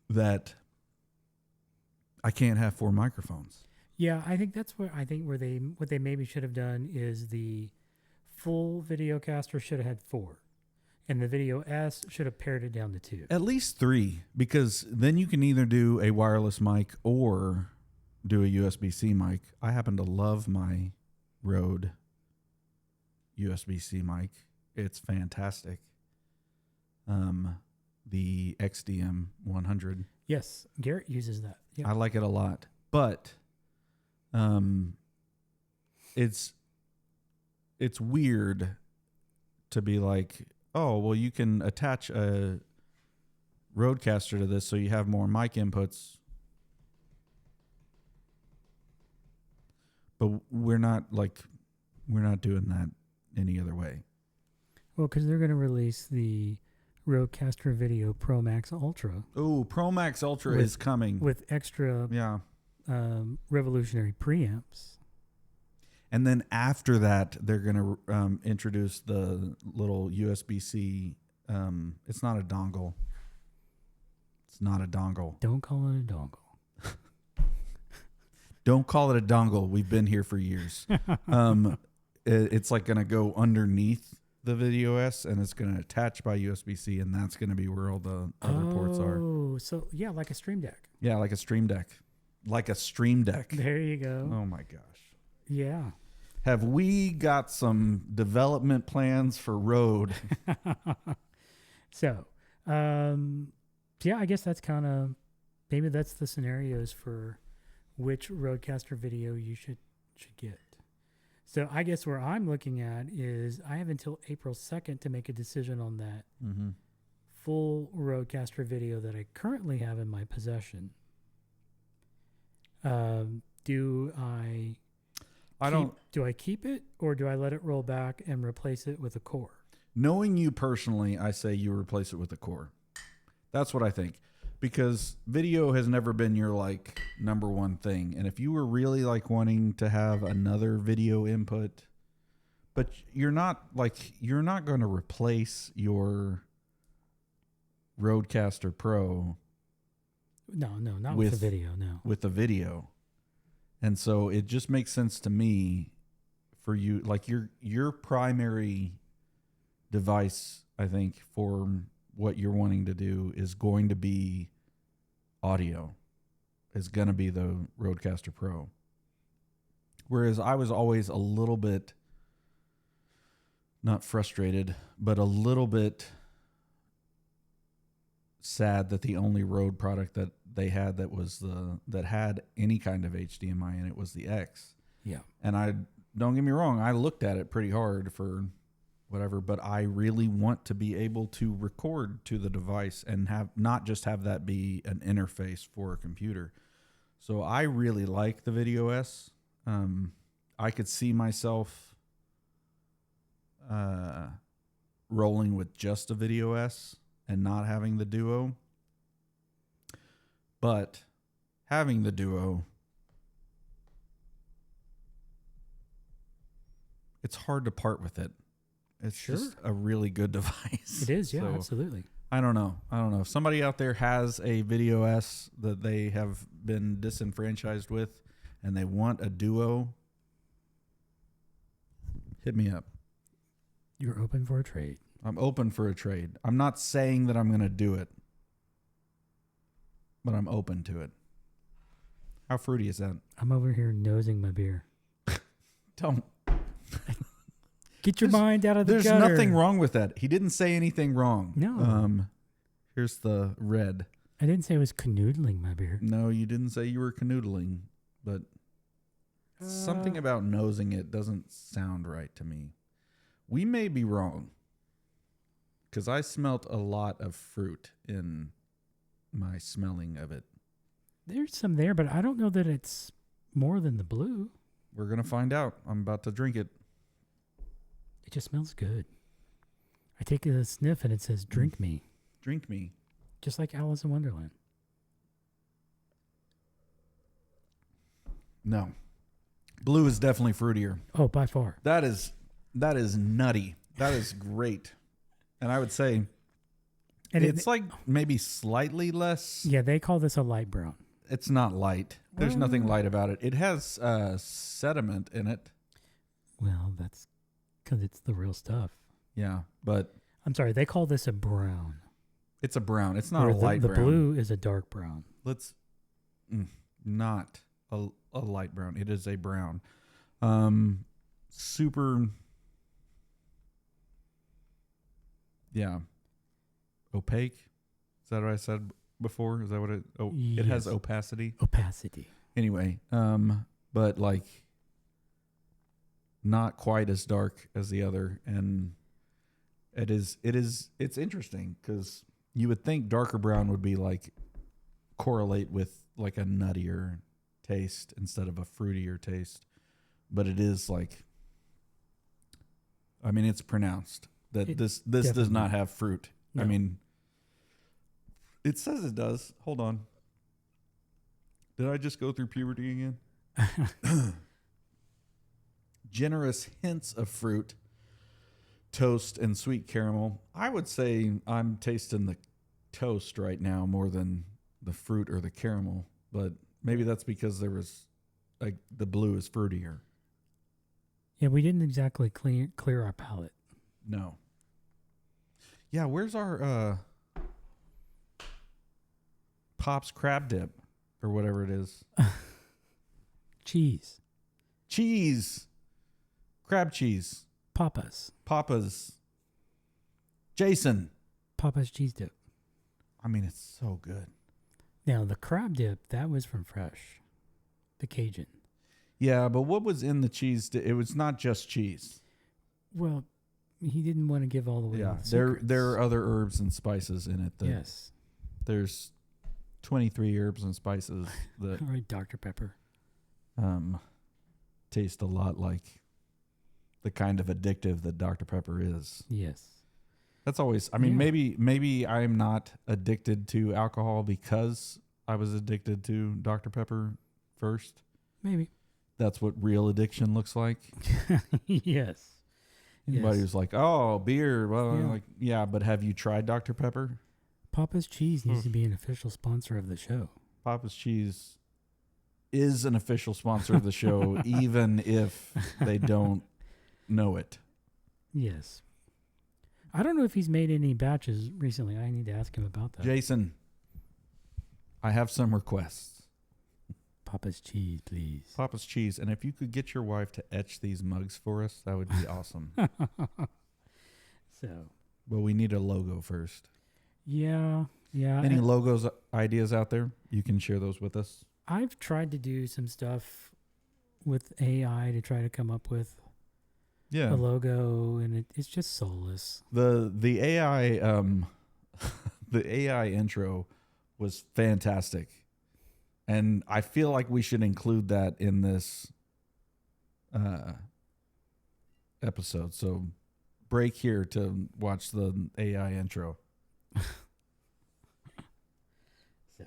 that I can't have 4 microphones. Yeah, I think that's what they maybe should have done is the full Videocaster should have had 4. And the Video S should have pared it down to 2. At least 3, because then you can either do a wireless mic or do a USB-C mic. I happen to love my Rode USB-C mic. It's fantastic. The XDM 100. Yes, Garrett uses that. Yeah. I like it a lot. But it's weird to be like, oh, well, you can attach a Roadcaster to this so you have more mic inputs. But we're not doing that any other way. Well, because they're going to release the Roadcaster Video Pro Max Ultra. Oh, Pro Max Ultra is coming. With extra revolutionary preamps. And then after that, they're going to introduce the little USB-C. It's not a dongle. It's not a dongle. Don't call it a dongle. Don't call it a dongle. We've been here for years. It's like going to go underneath the Video S, and it's going to attach by USB-C, and that's going to be where all the other ports are. Oh, so yeah, like a Stream Deck. Yeah, like a Stream Deck. Like a Stream Deck. There you go. Oh, my gosh. Yeah. Have we got some development plans for Rode? So, yeah, I guess that's kind of, maybe that's the scenarios for which Roadcaster video you should get. So I guess where I'm looking at is I have until April 2nd to make a decision on that full Roadcaster video that I currently have in my possession. Do I Do I keep it or do I let it roll back and replace it with a core? Knowing you personally, I say you replace it with a core. That's what I think. Because video has never been your like number one thing. And if you were really like wanting to have another video input, but you're not going to replace your Rodecaster Pro. No, not with the video, no. With the video. And so it just makes sense to me for you, like your primary device, I think, for what you're wanting to do is going to be audio, is going to be the Rodecaster Pro. Whereas I was always a little bit, not frustrated, but a little bit sad that the only Rode product that they had that had any kind of HDMI in it was the X. Yeah. And don't get me wrong, I looked at it pretty hard for whatever, but I really want to be able to record to the device and not just have that be an interface for a computer. So I really like the Video S. I could see myself rolling with just a Video S and not having the Duo. But having the Duo, it's hard to part with it. It's just a really good device. It is, yeah, so, absolutely. I don't know. If somebody out there has a Video S that they have been disenfranchised with and they want a Duo, hit me up. You're open for a trade. I'm open for a trade. I'm not saying that I'm going to do it, but I'm open to it. How fruity is that? I'm over here nosing my beer. Don't. Get your mind out of the gutter. There's nothing wrong with that. He didn't say anything wrong. No. Here's the red. I didn't say I was canoodling my beer. No, you didn't say you were canoodling, but something about nosing it doesn't sound right to me. We may be wrong, because I smelt a lot of fruit in my smelling of it. There's some there, but I don't know that it's more than the blue. We're going to find out. I'm about to drink it. It just smells good. I take a sniff and it says, "Drink me." Drink me. Just like Alice in Wonderland. No. Blue is definitely fruitier. Oh, by far. That is nutty. That is great. And I would say it's like maybe slightly less. Yeah, they call this a light brown. It's not light. There's nothing light about it. It has sediment in it. Well, that's because it's the real stuff. Yeah, but I'm sorry, they call this a brown. It's a brown. It's not a light brown. The blue is a dark brown. Not a light brown. It is a brown. Super. Yeah. Opaque. Is that what I said before? Is that what it? Oh, yes. It has opacity. Opacity. Anyway, but like not quite as dark as the other, and it's interesting because you would think darker brown would be like correlate with like a nuttier taste instead of a fruitier taste, but it is like, I mean, it's pronounced that this does not have fruit. No. I mean, it says it does. Hold on. Did I just go through puberty again? Generous hints of fruit, toast, and sweet caramel. I would say I'm tasting the toast right now more than the fruit or the caramel, but maybe that's because there was like the blue is fruitier. Yeah, we didn't exactly clear our palate. No. Yeah, where's our Pop's crab dip or whatever it is? Cheese. Crab cheese. Papa's. Jason. Papa's cheese dip. I mean, it's so good. Now, the crab dip, that was from Fresh. The Cajun. Yeah, but what was in the cheese? It was not just cheese. Well, he didn't want to give all the way. Yeah, there are other herbs and spices in it. Yes. There's 23 herbs and spices. All right, Dr. Pepper. taste a lot like the kind of addictive that Dr. Pepper is. Yes. That's always, I mean, Yeah. maybe I'm not addicted to alcohol because I was addicted to Dr. Pepper first. Maybe. That's what real addiction looks like. Yes. Anybody Yes. who's like, oh, beer. Well, Yeah. like, yeah, but have you tried Dr. Pepper? Papa's Cheese needs to be an official sponsor of the show. Papa's Cheese is an official sponsor of the show, even if they don't know it. Yes. I don't know if he's made any batches recently. I need to ask him about that. Jason, I have some requests. Papa's Cheese, please. Papa's Cheese, and if you could get your wife to etch these mugs for us, that would be awesome. So, But we need a logo first. yeah. Any logos ideas out there? You can share those with us. I've tried to do some stuff with AI to try to come up with Yeah. a logo, and it's just soulless. The AI the AI intro was fantastic. And I feel like we should include that in this episode. So break here to watch the AI intro. So,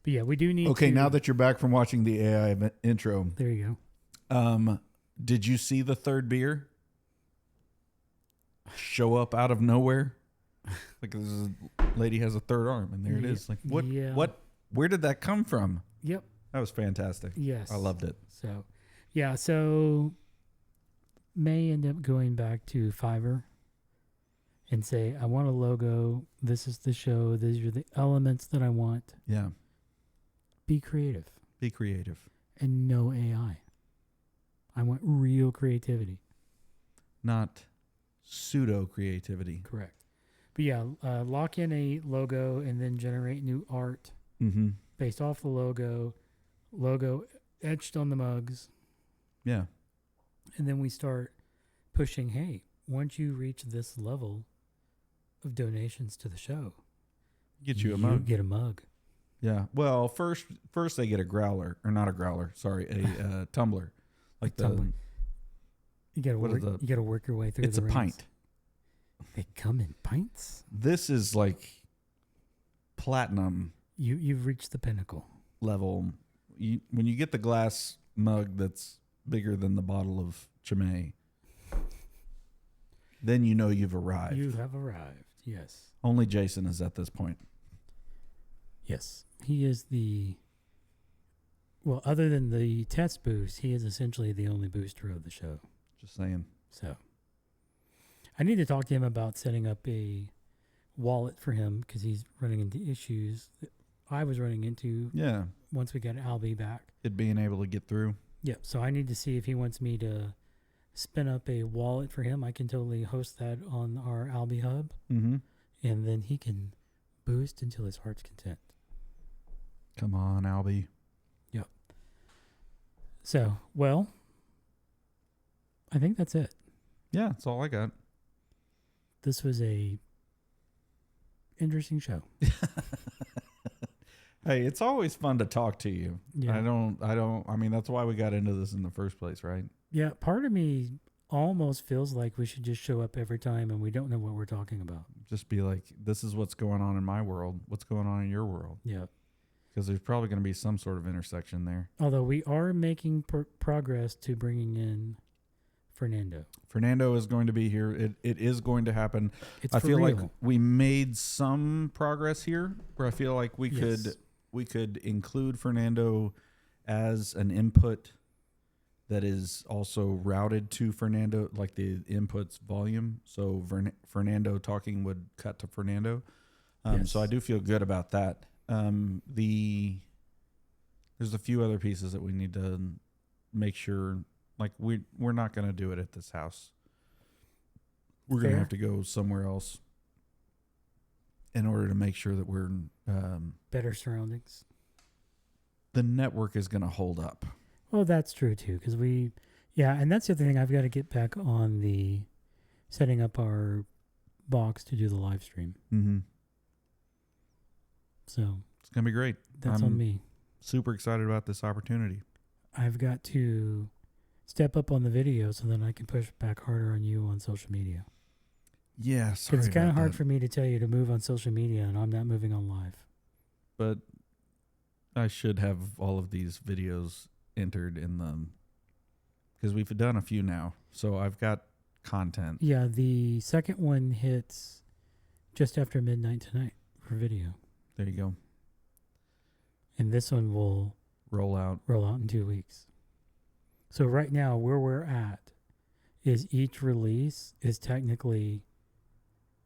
but yeah, we do need. Okay, to, now that you're back from watching the AI intro, there you go. did you see the third beer show up out of nowhere? Like this is, lady has a third arm, and there it is. Like what? Yeah. What? Where did that come from? Yep. That was fantastic. Yes. I loved it. So, yeah. So, may end up going back to Fiverr and say, I want a logo. This is the show. These are the elements that I want. Yeah. Be creative. Be creative. And no AI. I want real creativity. Not pseudo creativity. Correct. But yeah, lock in a logo and then generate new art Mm-hmm. based off the logo etched on the mugs. Yeah. And then we start pushing, hey, once you reach this level of donations to the show, Get you a mug. Get a mug. Yeah. Well, first they get a growler, or not a growler. Sorry, a tumbler. Like the tumbler. You gotta what work. is the- You gotta work your way through. it's the a rings. pint. They come in pints. This is like platinum You've reached the pinnacle. level. When you get the glass mug that's bigger than the bottle of Chimay, then you know you've arrived. You have arrived. Yes. Only Jason is at this point. Yes. He is well, other than the test boost, he is essentially the only booster of the show. Just saying. So I need to talk to him about setting up a wallet for him because he's running into issues that I was running into Yeah. once we got Albie back. It being able to get through. Yep. So I need to see if he wants me to spin up a wallet for him. I can totally host that on our Albie Hub, Mm-hmm. and then he can boost until his heart's content. Come on, Albie. Yep. So, well, I think that's it. Yeah, that's all I got. This was a interesting show. Hey, it's always fun to talk to you. Yeah. I mean, that's why we got into this in the first place, right? Yeah, part of me almost feels like we should just show up every time and we don't know what we're talking about. Just be like, this is what's going on in my world. What's going on in your world? Yeah. Because there's probably going to be some sort of intersection there. Although we are making progress to bringing in Fernando. Fernando is going to be here. It is going to happen. It's I for feel real. like we made some progress here where I feel like we Yes. could include Fernando as an input that is also routed to Fernando, like the input's volume. So Fernando talking would cut to Fernando. Yes. So I do feel good about that. There's a few other pieces that we need to make sure, like we're not going to do it at this house. We're going to Fair. have to go somewhere else in order to make sure that we're Better surroundings. the network is going to hold up. Well, that's true too, because and that's the other thing. I've got to get back on the setting up our box to do the live stream. Mm-hmm. So It's going to be great. that's on me. Super excited about this opportunity. I've got to step up on the video so then I can push back harder on you on social media. Yeah, sorry. It's kind of about hard that. for me to tell you to move on social media, and I'm not moving on live. But I should have all of these videos entered in them because we've done a few now. So I've got content. Yeah, the second one hits just after midnight tonight for video. There you go. And this one will Roll out. in 2 weeks. So right now, where we're at is each release is technically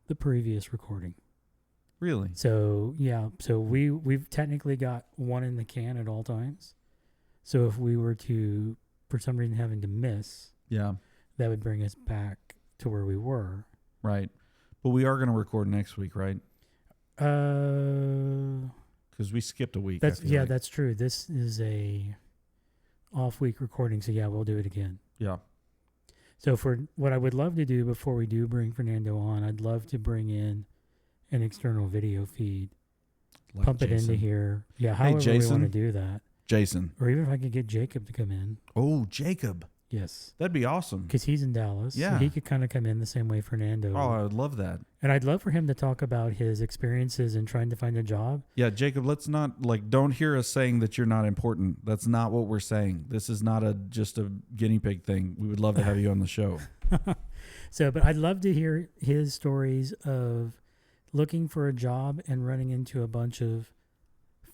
the previous recording. Really? So yeah, so we've technically got one in the can at all times. So if we were to, for some reason, having to miss, Yeah. that would bring us back to where we were. Right. But we are going to record next week, right? Because we skipped a week. That's I feel like. that's true. This is a off week recording, so yeah, we'll do it again. Yeah. So for what I would love to do before we do bring Fernando on, I'd love to bring in an external video feed, Like pump it Jason. into here. Yeah, however we Jason. want to do that. Jason. Or even if I could get Jacob to come in. Oh, Jacob. Yes. That'd be awesome. Because he's in Dallas. Yeah. So he could kind of come in the same way Fernando. Oh, I would love that. And I'd love for him to talk about his experiences in trying to find a job. Yeah, Jacob, let's not, don't hear us saying that you're not important. That's not what we're saying. This is not just a guinea pig thing. We would love to have you on the show. But I'd love to hear his stories of looking for a job and running into a bunch of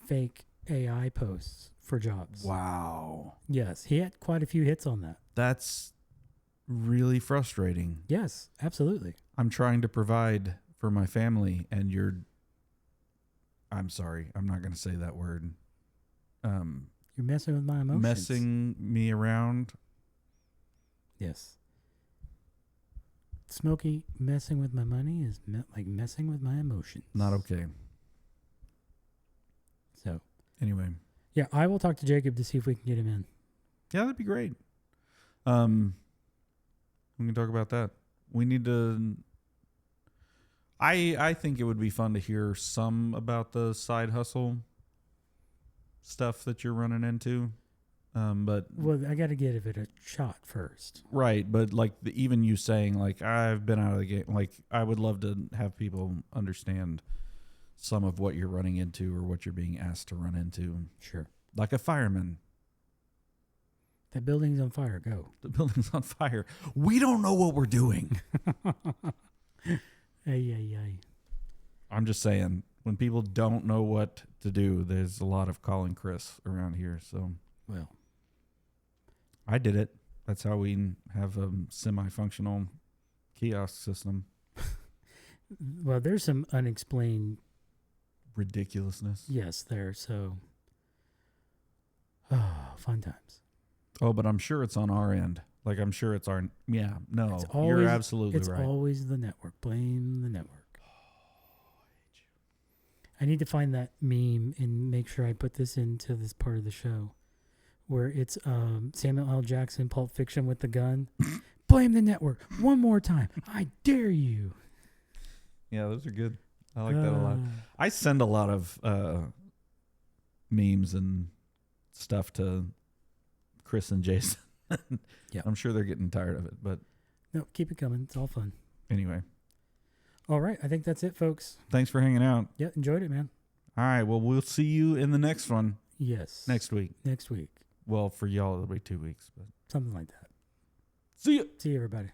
fake AI posts for jobs. Wow. Yes, he had quite a few hits on that. That's really frustrating. Yes, absolutely. I'm trying to provide for my family, and I'm sorry, I'm not going to say that word. You're messing with my emotions. Messing me around. Yes. Smokey, messing with my money is like messing with my emotions. Not okay. So, Anyway. yeah, I will talk to Jacob to see if we can get him in. Yeah, that'd be great. We can talk about that. We need to. I think it would be fun to hear some about the side hustle stuff that you're running into. But Well, I got to give it a shot first. right, but even you saying I've been out of the game, I would love to have people understand some of what you're running into or what you're being asked to run into. Sure. Like a fireman. That building's on fire. Go. The building's on fire. We don't know what we're doing. Ay. I'm just saying, when people don't know what to do, there's a lot of calling Chris around here. So, Well, I did it. That's how we have a semi-functional kiosk system. well, there's some unexplained Ridiculousness. yes there. So, fun times. Oh, but I'm sure it's on our end. I'm sure it's our. Yeah, no, It's you're always- absolutely It's right. always the network. Blame the network. I need to find that meme and make sure I put this into this part of the show where it's Samuel L. Jackson, Pulp Fiction with the gun. Blame the network. One more time. I dare you. Yeah, those are good. I like that a lot. I send a lot of memes and stuff to Chris and Jason. Yeah. I'm sure they're getting tired of it, but No, keep it coming. It's all fun. anyway, All right. I think that's it, folks. thanks for hanging out. Yeah, enjoyed it, man. All right, well, we'll see you in the next one Yes. next week. Next week. Well, for y'all, it'll be 2 weeks, but Something like that. see ya. See you, everybody.